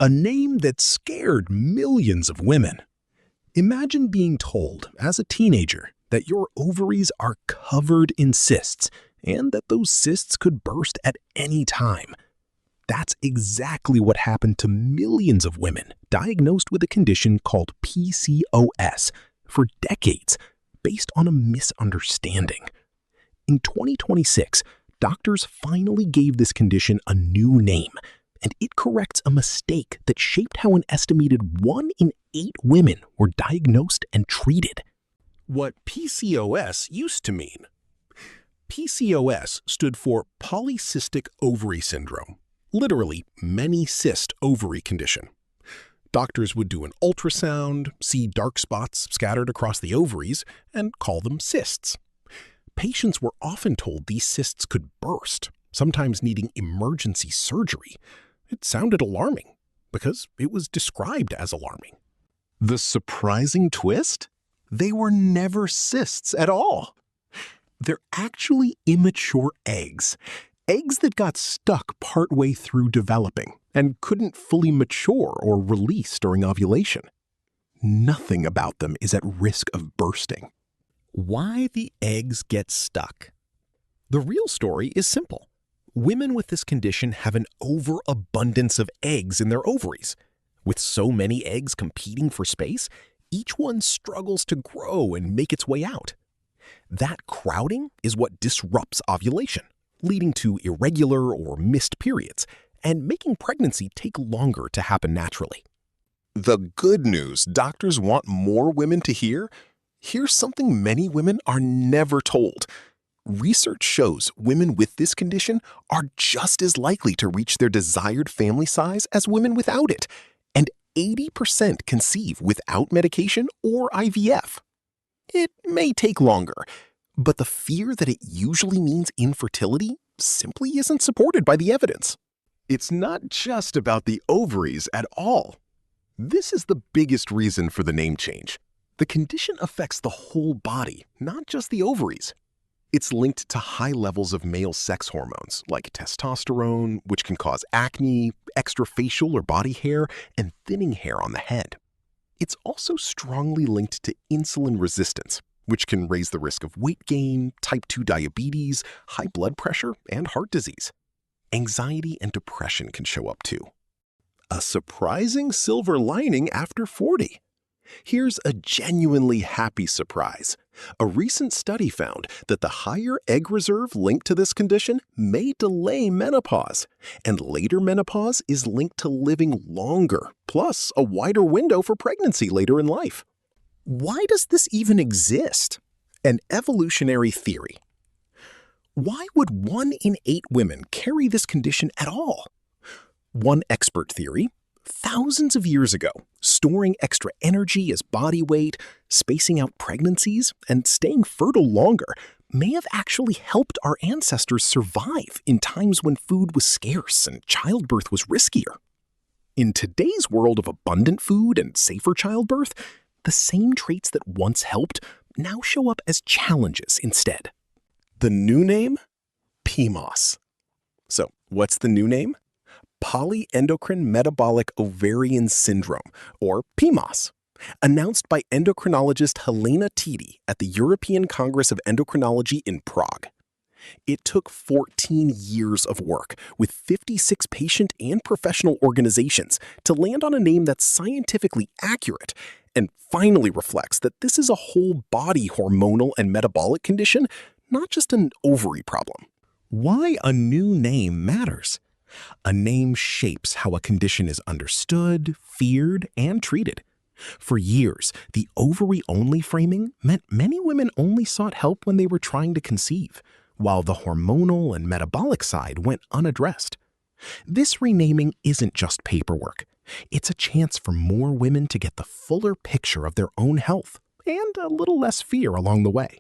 a name that scared millions of women. Imagine being told as a teenager that your ovaries are covered in cysts and that those cysts could burst at any time. That's exactly what happened to millions of women diagnosed with a condition called PCOS for decades, based on a misunderstanding. In 2026, doctors finally gave this condition a new name, and it corrects a mistake that shaped how an estimated 1 in 8 women were diagnosed and treated. What PCOS used to mean. PCOS stood for Polycystic Ovary Syndrome, literally many cyst ovary condition. Doctors would do an ultrasound, see dark spots scattered across the ovaries, and call them cysts. Patients were often told these cysts could burst, sometimes needing emergency surgery. It sounded alarming because it was described as alarming. The surprising twist? They were never cysts at all. They're actually immature eggs that got stuck partway through developing and couldn't fully mature or release during ovulation. Nothing about them is at risk of bursting. Why the eggs get stuck? The real story is simple. Women with this condition have an overabundance of eggs in their ovaries. With so many eggs competing for space, each one struggles to grow and make its way out. That crowding is what disrupts ovulation, leading to irregular or missed periods, and making pregnancy take longer to happen naturally. The good news doctors want more women to hear? Here's something many women are never told. Research shows women with this condition are just as likely to reach their desired family size as women without it, and 80% conceive without medication or IVF. It may take longer, but the fear that it usually means infertility simply isn't supported by the evidence. It's not just about the ovaries at all. This is the biggest reason for the name change. The condition affects the whole body, not just the ovaries. It's linked to high levels of male sex hormones like testosterone, which can cause acne, extra facial or body hair, and thinning hair on the head. It's also strongly linked to insulin resistance, which can raise the risk of weight gain, type 2 diabetes, high blood pressure, and heart disease. Anxiety and depression can show up too. A surprising silver lining after 40. Here's a genuinely happy surprise. A recent study found that the higher egg reserve linked to this condition may delay menopause, and later menopause is linked to living longer, plus a wider window for pregnancy later in life. Why does this even exist? An evolutionary theory. Why would 1 in 8 women carry this condition at all? One expert theory: thousands of years ago, storing extra energy as body weight, spacing out pregnancies, and staying fertile longer may have actually helped our ancestors survive in times when food was scarce and childbirth was riskier. In today's world of abundant food and safer childbirth, the same traits that once helped now show up as challenges instead. The new name? PCOS. So, what's the new name? Polyendocrine Metabolic Ovarian Syndrome, or PCOS, announced by endocrinologist Helena Titi at the European Congress of Endocrinology in Prague. It took 14 years of work with 56 patient and professional organizations to land on a name that's scientifically accurate and finally reflects that this is a whole body hormonal and metabolic condition, not just an ovary problem. Why a new name matters. A name shapes how a condition is understood, feared, and treated. For years, the ovary-only framing meant many women only sought help when they were trying to conceive, while the hormonal and metabolic side went unaddressed. This renaming isn't just paperwork. It's a chance for more women to get the fuller picture of their own health and a little less fear along the way.